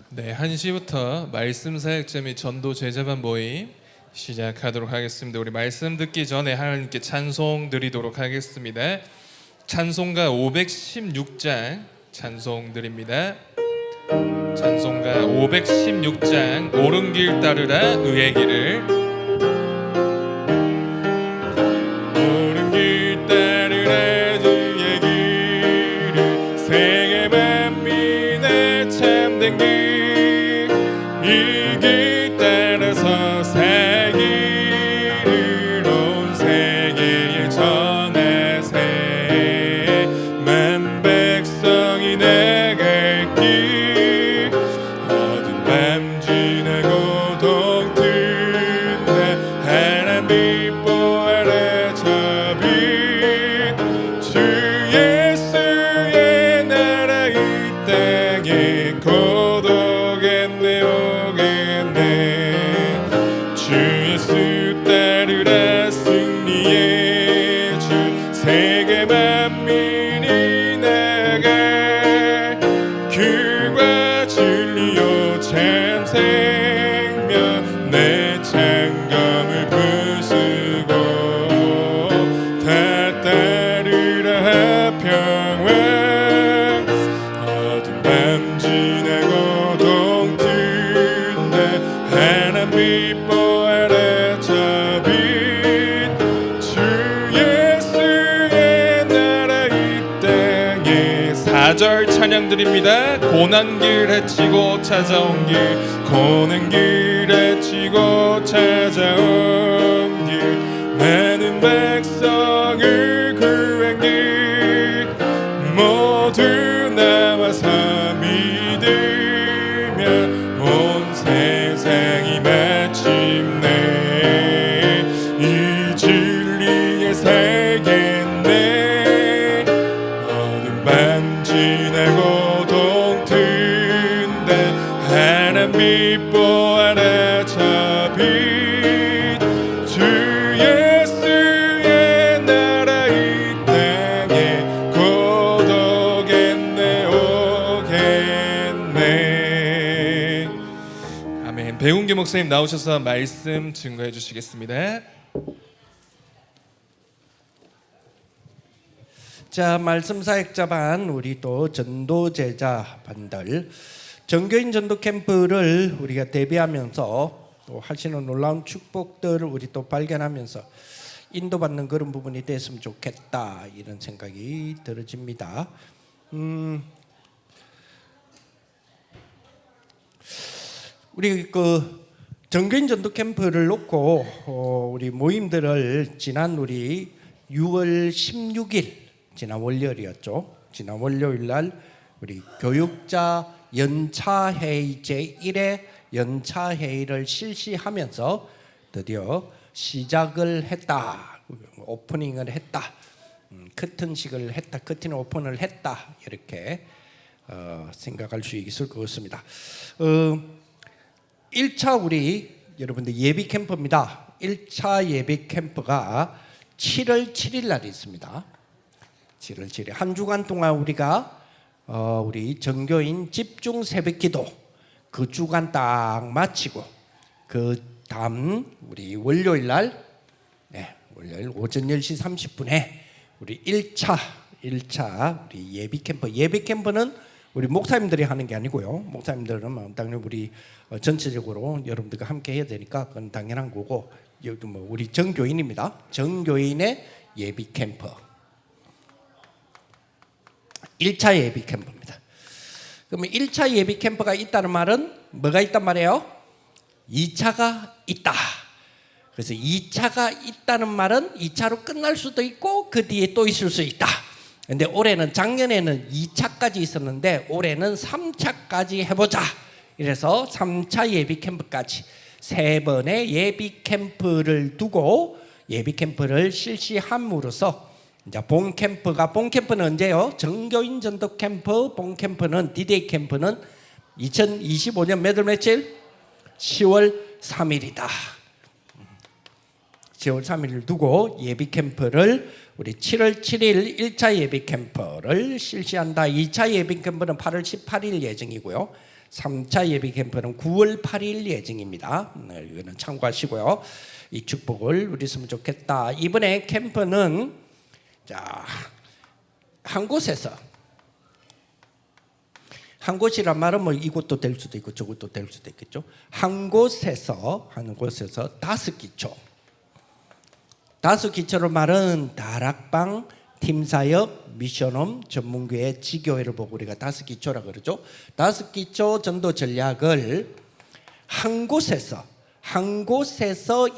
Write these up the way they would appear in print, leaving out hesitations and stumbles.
네, 1시부터 말씀 사역자 및 전도 제자반 모임 시작하도록 하겠습니다. 우리 말씀 듣기 전에 하나님께 찬송 드리도록 하겠습니다. 찬송가 516장 찬송 드립니다. 찬송가 516장 옳은 길 따르라 의의 길을. 옳은 길 따르라 의의 길을 세계 만민의 참된 길 이 길 따라서 살기를 온 세계에 전하세. 만 백성이 나갈 길 어두운 밤 지나고 동트나 하나님 보아라 저 빛. 주 예수의 나라 이 땅에 곧 오겠네 오겠네. 주 예수 따르라 승리의 주 세계 만민이 나갈 길과 진리요 참 생명 내 창검을 부수고 다 따르라 평화. 어두운 밤 지나고 동트나 하나님 보아라 저 빛. 주 예수의 나라 이 땅에. 4절 찬양 드립니다. 고난길 헤치고 찾아온 길 고난길 헤치고 찾아온 길 많은 백성을 구한 길 모두 나와서 믿으면 온 세상이 마침내 이 진리에 살겠네. 어두운 밤 지나고 동트나 하나님 보아라 저 빛. 주 예수의 나라 이 땅에 곧 오겠네 오겠네. 아멘. 배웅규 목사님 나오셔서 말씀 증거해 주시겠습니다. 자, 말씀 사역자반 우리 또 전도 제자 반들 정교인 전도 캠프를 우리가 대비하면서 또 하시는 놀라운 축복들을 우리 또 발견하면서 인도받는 그런 부분이 됐으면 좋겠다 이런 생각이 들어집니다. 우리 그 정교인 전도 캠프를 놓고 우리 모임들을 지난 우리 6월 16일 지난 월요일이었죠. 지난 월요일 날 우리 교육자 연차 회의 제1회 연차 회의를 실시하면서 드디어 시작을 했다. 오프닝을 했다. 커튼식을 했다. 커튼 오픈을 했다. 이렇게 생각할 수 있을 것 같습니다. 1차 우리 여러분들 예비 캠프입니다. 1차 예비 캠프가 7월 7일 날 있습니다. 7월 7일 한 주간 동안 우리가 우리 정교인 집중 새벽기도 그 주간 딱 마치고 그 다음 우리 월요일 날 월요일 오전 10시 30분에 우리 1차 우리 예비 캠프는 우리 목사님들이 하는 게 아니고요. 목사님들은 당연히 우리 전체적으로 여러분들과 함께 해야 되니까 그건 당연한 거고 여기 뭐 우리 정교인입니다. 정교인의 예비 캠프 1차 예비 캠프입니다. 그러면 1차 예비 캠프가 있다는 말은 뭐가 있단 말이에요? 2차가 있다. 그래서 2차가 있다는 말은 2차로 끝날 수도 있고 그 뒤에 또 있을 수 있다. 근데 올해는 작년에는 2차까지 있었는데 올해는 3차까지 해보자. 이래서 3차 예비 캠프까지 3번의 예비 캠프를 두고 예비 캠프를 실시함으로써 이제 본 캠프는 언제요? 정교인 전도 캠프 본 캠프는 D-Day 캠프는 2025년 몇 월 며칠? 10월 3일이다. 10월 3일을 두고 예비 캠프를 우리 7월 7일 1차 예비 캠프를 실시한다. 2차 예비 캠프는 8월 18일 예정이고요. 3차 예비 캠프는 9월 8일 예정입니다. 이거는 참고하시고요. 이 축복을 누리으면 좋겠다. 이번에 캠프는 한 곳에서, 한 곳이란 말은 뭐 이곳도 될 수도 있고 저곳도 될 수도 있겠죠. 한 곳에서 5기초. 5기초로 말은 다락방, 팀사역, 미션홈, 전문교회, 지교회를 보고 우리가 5기초라 그러죠. 5기초 전도 전략을 한 곳에서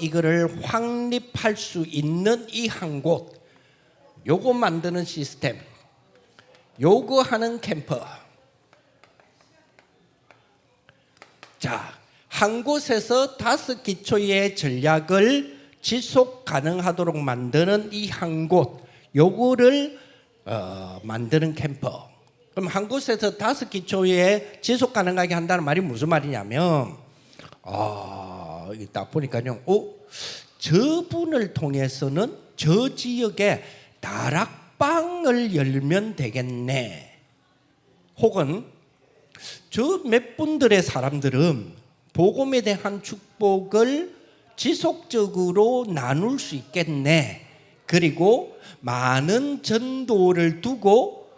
이거를 확립할 수 있는 이 한 곳, 요거 만드는 시스템, 요거 하는 캠프. 한 곳에서 5기초의 전략을 지속 가능하도록 만드는 이 한 곳, 요거를 만드는 캠프. 그럼 한 곳에서 5기초에 지속 가능하게 한다는 말이 무슨 말이냐면, 딱 보니까요, 저분을 통해서는 저 지역에 다락방을 열면 되겠네. 혹은 저 몇 분들의 사람들은 복음에 대한 축복을 지속적으로 나눌 수 있겠네. 그리고 많은 전도를 두고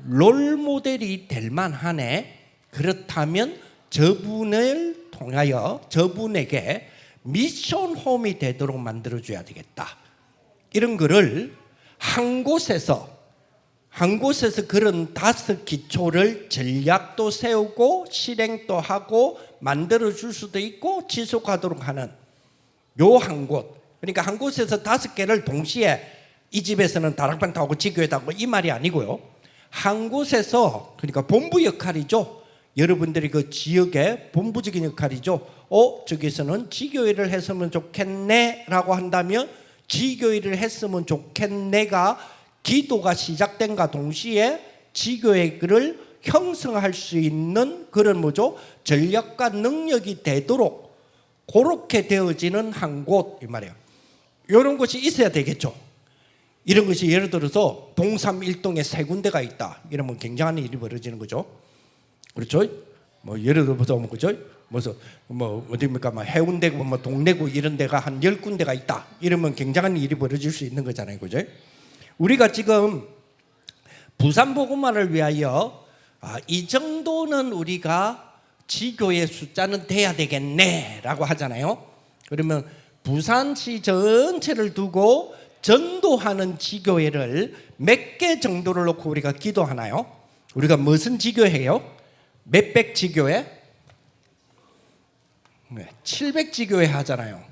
롤모델이 될 만하네. 그렇다면 저분을 통하여 저분에게 미션홈이 되도록 만들어줘야 되겠다. 이런 거를 한 곳에서 그런 5기초를 전략도 세우고 실행도 하고 만들어줄 수도 있고 지속하도록 하는 요 한 곳. 그러니까 한 곳에서 5개를 동시에 이 집에서는 다락방 타고 지교회 타고 이 말이 아니고요. 한 곳에서, 그러니까 본부 역할이죠. 여러분들이 그 지역의 본부적인 역할이죠. 저기서는 지교회를 했으면 좋겠네 라고 한다면 지교회를 했으면 좋겠네가 기도가 시작된과 동시에 지교회를 형성할 수 있는 그런 전략과 능력이 되도록 그렇게 되어지는 한 곳, 이 말이에요. 이런 것이 있어야 되겠죠. 이런 것이 예를 들어서 동삼 1동에 3군데가 있다. 이러면 굉장한 일이 벌어지는 거죠. 그렇죠? 예를 들어서 그죠? 어디입니까? 해운대구, 동래구 이런 데가 한 10군데가 있다. 이러면 굉장한 일이 벌어질 수 있는 거잖아요. 그죠? 우리가 지금 부산 복음화를 위하여 이 정도는 우리가 지교의 숫자는 돼야 되겠네라고 하잖아요. 그러면 부산시 전체를 두고 전도하는 지교회를 몇 개 정도를 놓고 우리가 기도하나요? 우리가 무슨 지교회예요? 몇백 지교회? 700지교회 하잖아요.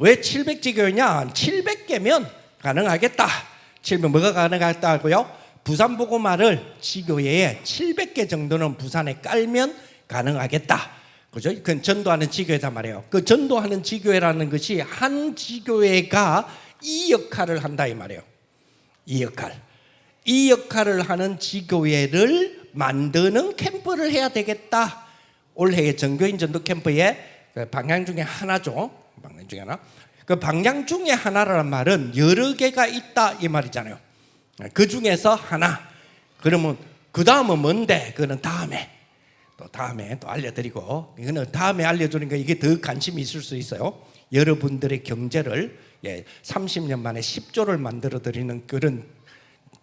왜 700지교회냐? 700개면 가능하겠다. 700 뭐가 가능하다고요? 부산 복음화를 지교회에 700개 정도는 부산에 깔면 가능하겠다. 그죠? 그건 전도하는 지교회단 말이에요. 그 전도하는 지교회라는 것이 한 지교회가 이 역할을 한다 이 말이에요. 이 역할을 하는 지교회를 만드는 캠프를 해야 되겠다. 올해의 전교인 전도 캠프의 방향 중에 하나죠. 방향 중에 하나. 그 방향 중에 하나라는 말은 여러 개가 있다 이 말이잖아요. 그 중에서 하나. 그러면 그 다음은 뭔데? 그거는 다음에 또 알려드리고, 이거는 다음에 알려주니까 이게 더 관심이 있을 수 있어요. 여러분들의 경제를 30년 만에 10조를 만들어 드리는 그런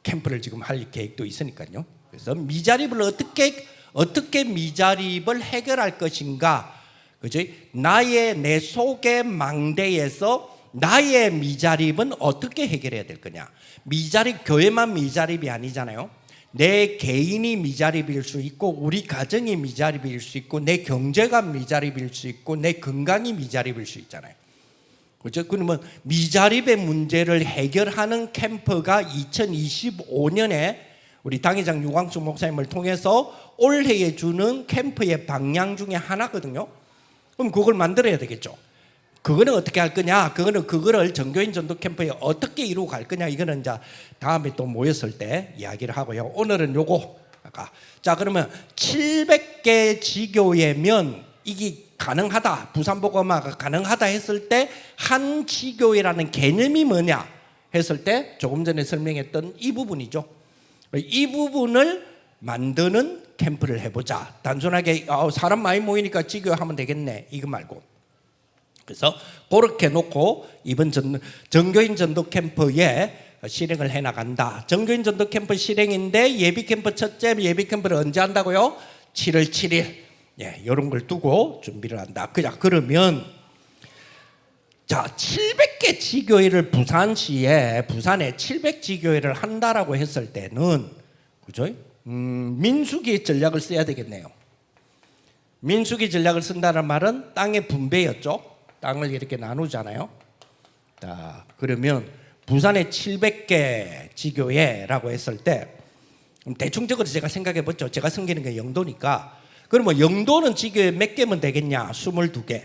캠프를 지금 할 계획도 있으니까요. 그래서 미자립을 어떻게 미자립을 해결할 것인가, 그지? 내 속의 망대에서 나의 미자립은 어떻게 해결해야 될 거냐? 미자립, 교회만 미자립이 아니잖아요. 내 개인이 미자립일 수 있고, 우리 가정이 미자립일 수 있고, 내 경제가 미자립일 수 있고, 내 건강이 미자립일 수 있잖아요. 그렇죠? 그러면 미자립의 문제를 해결하는 캠프가 2025년에 우리 당회장 유광수 목사님을 통해서 올해에 주는 캠프의 방향 중에 하나거든요. 그럼 그걸 만들어야 되겠죠. 그거는 어떻게 할 거냐? 그거를 전교인 전도 캠프에 어떻게 이루고 갈 거냐? 이거는 이제 다음에 또 모였을 때 이야기를 하고요. 오늘은 요거 자, 그러면 700개 지교회면 이게 가능하다, 부산복음화가 가능하다 했을 때 한 지교회라는 개념이 뭐냐? 했을 때 조금 전에 설명했던 이 부분이죠. 이 부분을 만드는 캠프를 해보자. 단순하게 사람 많이 모이니까 지교하면 되겠네 이거 말고. 그래서 그렇게 놓고 이번 정교인 전도 캠프에 실행을 해나간다. 정교인 전도 캠프 실행인데 예비 캠프 첫째 예비 캠프를 언제 한다고요? 7월 7일. 예, 이런 걸 두고 준비를 한다. 그러면 자 700개 지교회를 부산에 700지교회를 한다라고 했을 때는 그죠? 민수기 전략을 써야 되겠네요. 민수기 전략을 쓴다는 말은 땅의 분배였죠. 땅을 이렇게 나누잖아요. 자, 그러면 부산에 700개 지교회라고 했을 때 대충적으로 제가 생각해 보죠. 제가 섬기는 게 영도니까. 그러면 영도는 지교회 몇 개면 되겠냐? 22개.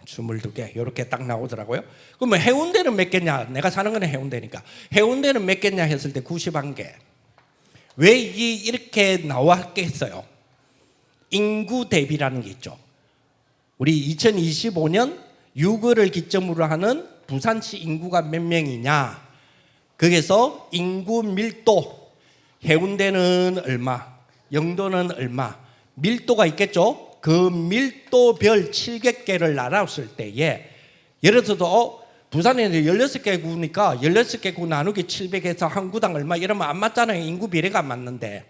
22개 이렇게 딱 나오더라고요. 그러면 해운대는 몇 개냐? 내가 사는 건 해운대니까. 해운대는 몇 개냐 했을 때 91개. 왜 이렇게 나왔겠어요? 인구 대비라는 게 있죠. 우리 2025년 6월을 기점으로 하는 부산시 인구가 몇 명이냐? 거기서 인구 밀도 해운대는 얼마, 영도는 얼마, 밀도가 있겠죠. 그 밀도별 700개를 나눴을 때에 예를 들어서 부산에는 16개 구니까 16개 구 나누기 700에서 한 구당 얼마 이러면 안 맞잖아요. 인구 비례가 안 맞는데.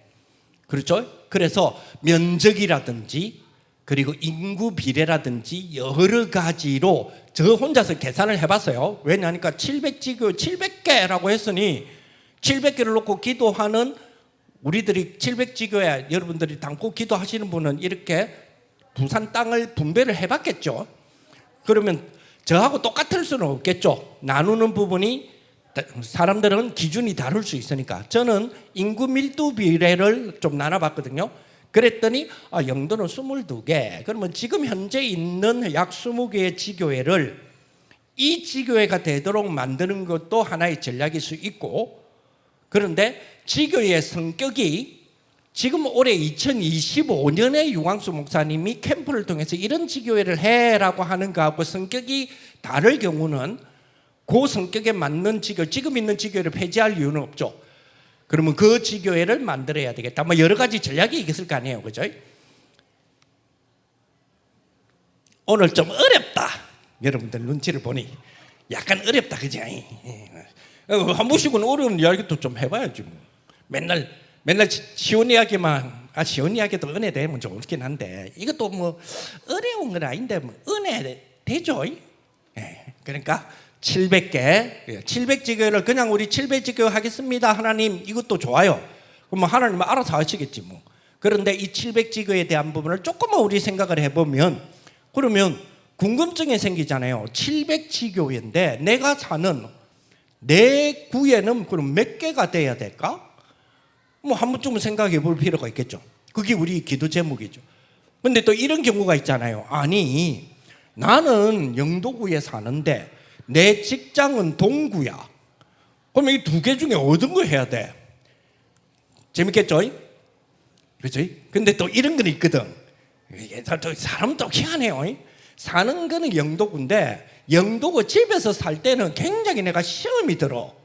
그렇죠? 그래서 면적이라든지 그리고 인구 비례라든지 여러 가지로 저 혼자서 계산을 해봤어요. 왜냐하니까 700지교 700개라고 했으니 700개를 놓고 기도하는 우리들이 700지교에 여러분들이 담고 기도하시는 분은 이렇게 부산 땅을 분배를 해봤겠죠. 그러면 저하고 똑같을 수는 없겠죠. 나누는 부분이 사람들은 기준이 다를 수 있으니까. 저는 인구 밀도 비례를 좀 나눠봤거든요. 그랬더니 영도는 22개. 그러면 지금 현재 있는 약 20개의 지교회를 이 지교회가 되도록 만드는 것도 하나의 전략일 수 있고, 그런데 지교회의 성격이 지금 올해 2025년에 유광수 목사님이 캠프를 통해서 이런 지교회를 해라고 하는 거하고 성격이 다를 경우는 그 성격에 맞는 지교, 지금 있는 지교회를 폐지할 이유는 없죠. 그러면 그 지교회를 만들어야 되겠다. 뭐 여러 가지 전략이 있을 거 아니에요, 그죠? 오늘 좀 어렵다. 여러분들 눈치를 보니 약간 어렵다, 그지? 한 번씩은 어려운 이야기도 좀 해봐야지. 뭐. 맨날 시원 이야기만, 시원 이야기도 은혜 되면 좋긴 한데 이것도 뭐 어려운 건 아닌데 뭐 은혜 되죠? 예, 그러니까 700개, 700지교를 그냥 우리 700지교 하겠습니다. 하나님 이것도 좋아요. 그럼 하나님은 알아서 하시겠지 뭐. 그런데 이 700지교에 대한 부분을 조금만 우리 생각을 해보면 그러면 궁금증이 생기잖아요. 700지교인데 내가 사는 내 구에는 그럼 몇 개가 돼야 될까? 뭐 한 번쯤은 생각해 볼 필요가 있겠죠. 그게 우리 기도 제목이죠. 근데 또 이런 경우가 있잖아요. 아니 나는 영도구에 사는데 내 직장은 동구야. 그럼 이 두 개 중에 어떤 거 해야 돼? 재밌겠죠? 그렇지? 근데 또 이런 건 있거든. 사람도 희한해요. 사는 거는 영도구인데 영도구 집에서 살 때는 굉장히 내가 시험이 들어.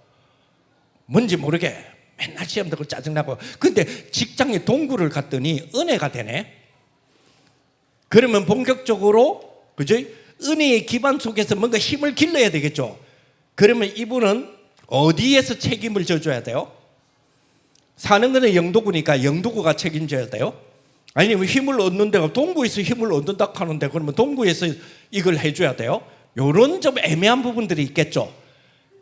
뭔지 모르게 맨날 시험 듣고 짜증나고. 근데 직장에 동구를 갔더니 은혜가 되네. 그러면 본격적으로 그죠? 은혜의 기반 속에서 뭔가 힘을 길러야 되겠죠. 그러면 이분은 어디에서 책임을 져줘야 돼요? 사는 거는 영도구니까 영도구가 책임져야 돼요? 아니면 힘을 얻는 데가 동구에서 힘을 얻는다 하는데 그러면 동구에서 이걸 해줘야 돼요? 이런 좀 애매한 부분들이 있겠죠.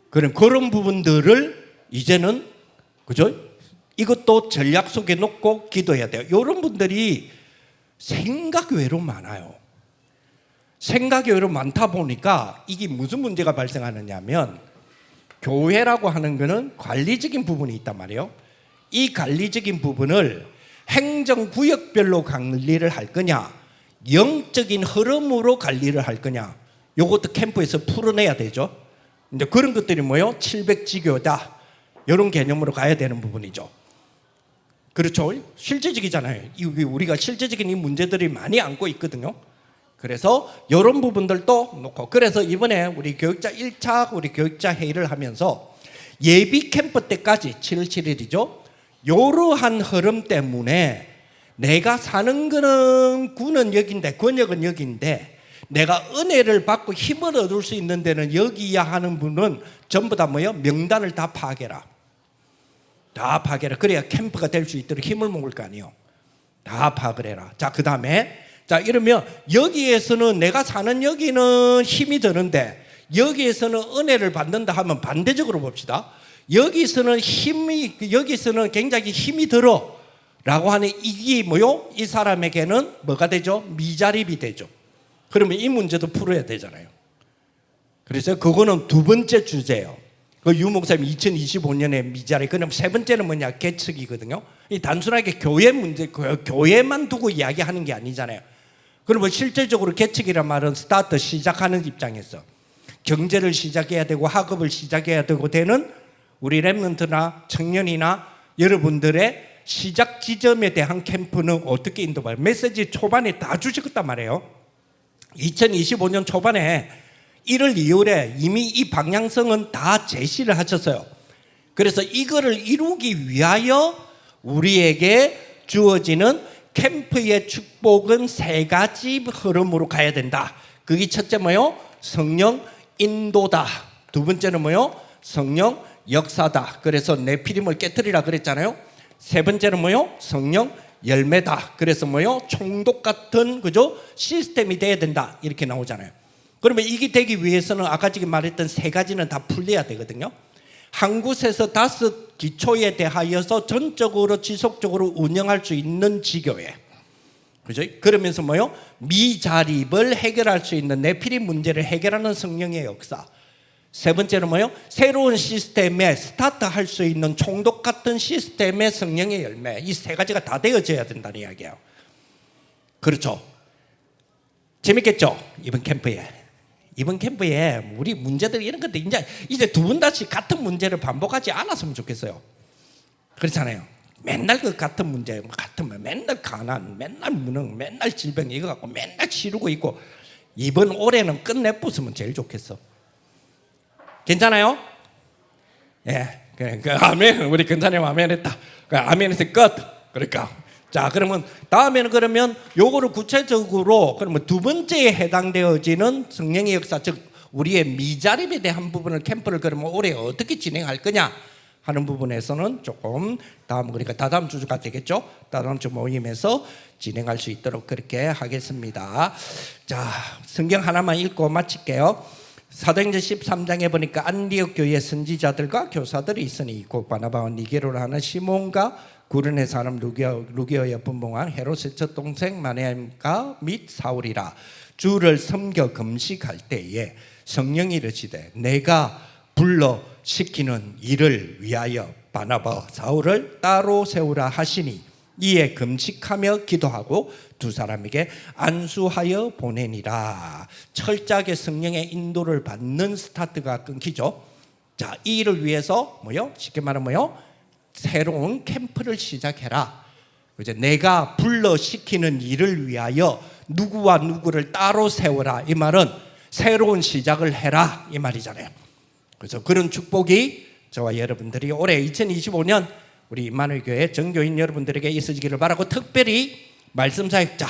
그런 부분들을 이제는 그죠? 이것도 전략 속에 놓고 기도해야 돼요. 이런 분들이 생각 외로 많아요. 생각이 외로 많다 보니까 이게 무슨 문제가 발생하느냐면 교회라고 하는 거는 관리적인 부분이 있단 말이에요. 이 관리적인 부분을 행정구역별로 관리를 할 거냐 영적인 흐름으로 관리를 할 거냐 이것도 캠프에서 풀어내야 되죠. 이제 그런 것들이 뭐예요? 700지교다 이런 개념으로 가야 되는 부분이죠. 그렇죠? 실제적이잖아요. 우리가 실제적인 이 문제들이 많이 안고 있거든요. 그래서 이런 부분들도 놓고, 그래서 이번에 우리 교육자 1차 우리 교육자 회의를 하면서 예비 캠프 때까지 7월 7일이죠. 이러한 흐름 때문에 내가 사는 거는 구는 여기인데 권역은 여기인데 내가 은혜를 받고 힘을 얻을 수 있는 데는 여기야 하는 분은 전부 다 뭐예요? 명단을 다 파악해라. 다 파악해라. 그래야 캠프가 될 수 있도록 힘을 모을 거 아니에요. 다 파악을 해라. 자, 그 다음에 자, 이러면 여기에서는 내가 사는 여기는 힘이 드는데 여기에서는 은혜를 받는다 하면 반대적으로 봅시다. 여기서는 굉장히 힘이 들어 라고 하는 이게 뭐요? 이 사람에게는 뭐가 되죠? 미자립이 되죠. 그러면 이 문제도 풀어야 되잖아요. 그래서 그거는 두 번째 주제예요. 그 유 목사님 2025년에 미자립. 그럼 세 번째는 뭐냐? 계측이거든요. 이 단순하게 교회 문제, 교회만 두고 이야기하는 게 아니잖아요. 그러면 실질적으로 계측이란 말은 스타트, 시작하는 입장에서 경제를 시작해야 되고 학업을 시작해야 되고 되는 우리 랩런트나 청년이나 여러분들의 시작 지점에 대한 캠프는 어떻게 인도해요? 메시지 초반에 다 주셨단 말이에요. 2025년 초반에 1월 2월에 이미 이 방향성은 다 제시를 하셨어요. 그래서 이거를 이루기 위하여 우리에게 주어지는 캠프의 축복은 세 가지 흐름으로 가야 된다. 그게 첫째 뭐요? 성령 인도다. 두 번째는 뭐요? 성령 역사다. 그래서 네피림을 깨뜨리라 그랬잖아요. 세 번째는 뭐요? 성령 열매다. 그래서 뭐요? 총독 같은 그죠? 시스템이 돼야 된다. 이렇게 나오잖아요. 그러면 이게 되기 위해서는 아까 지금 말했던 세 가지는 다 풀려야 되거든요. 한 곳에서 다섯 기초에 대하여서 전적으로 지속적으로 운영할 수 있는 지교회. 그죠? 그러면서 뭐요? 미자립을 해결할 수 있는 네피림 문제를 해결하는 성령의 역사. 세 번째는 뭐요? 새로운 시스템에 스타트할 수 있는 총독 같은 시스템의 성령의 열매. 이 세 가지가 다 되어져야 된다는 이야기예요. 그렇죠? 재밌겠죠? 이번 캠프에 우리 문제들 이런 것들 이제 두 번 다시 같은 문제를 반복하지 않았으면 좋겠어요. 그렇잖아요. 맨날 그 같은 문제, 맨날 가난, 맨날 무능, 맨날 질병 이거 갖고 맨날 치르고 있고 이번 올해는 끝내부으면 제일 좋겠어. 괜찮아요? 예, 아멘. 우리 근사님 아멘했다. 아멘해서 끝. 그러니까 자, 그러면 다음에는 그러면 요거를 구체적으로 그러면 두 번째에 해당되어지는 성령의 역사, 즉 우리의 미자립에 대한 부분을 캠프를 그러면 올해 어떻게 진행할 거냐 하는 부분에서는 조금 그러니까 다다음 주가 되겠죠. 다다음 주 모임에서 진행할 수 있도록 그렇게 하겠습니다. 자, 성경 하나만 읽고 마칠게요. 사도행전 13장에 보니까 안디옥 교회 선지자들과 교사들이 있으니 곧 바나바와 니게로를 하는 시몬과 구르네 사람 루기오의 분봉왕 헤롯의 첫 동생 마네아임과 및 사울이라. 주를 섬겨 금식할 때에 성령이 이르시되 내가 불러 시키는 일을 위하여 바나바와 사울을 따로 세우라 하시니 이에 금식하며 기도하고 두 사람에게 안수하여 보내니라. 철저하게 성령의 인도를 받는 스타트가 끊기죠. 자, 이 일을 위해서 뭐요? 쉽게 말하면 뭐요? 새로운 캠프를 시작해라. 이제 내가 불러 시키는 일을 위하여 누구와 누구를 따로 세워라. 이 말은 새로운 시작을 해라 이 말이잖아요. 그래서 그런 축복이 저와 여러분들이 올해 2025년 우리 임마누엘 교회 전교인 여러분들에게 있어지기를 바라고, 특별히 말씀 사역자,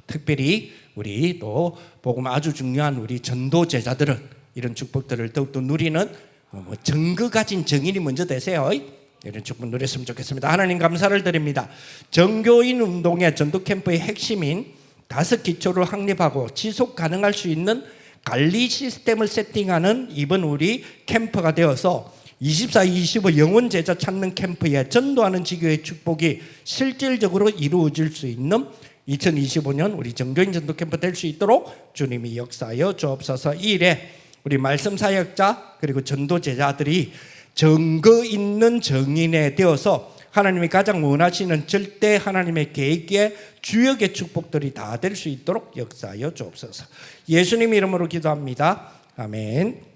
특별히 우리 또 복음 아주 중요한 우리 전도 제자들은 이런 축복들을 더욱더 누리는 정거 가진 정인이 먼저 되세요. 이런 축복 누렸으면 좋겠습니다. 하나님 감사를 드립니다. 전교인 운동의 전도 캠프의 핵심인 5 기초를 확립하고 지속 가능할 수 있는 관리 시스템을 세팅하는 이번 우리 캠프가 되어서 24-25 영혼 제자 찾는 캠프에 전도하는 지교의 축복이 실질적으로 이루어질 수 있는 2025년 우리 전교인 전도 캠프 될 수 있도록 주님이 역사하여 주옵소서. 이 일에 우리 말씀 사역자 그리고 전도 제자들이 정거 있는 정인에 되어서 하나님이 가장 원하시는 절대 하나님의 계획의 주역의 축복들이 다 될 수 있도록 역사하여 주옵소서. 예수님 이름으로 기도합니다. 아멘.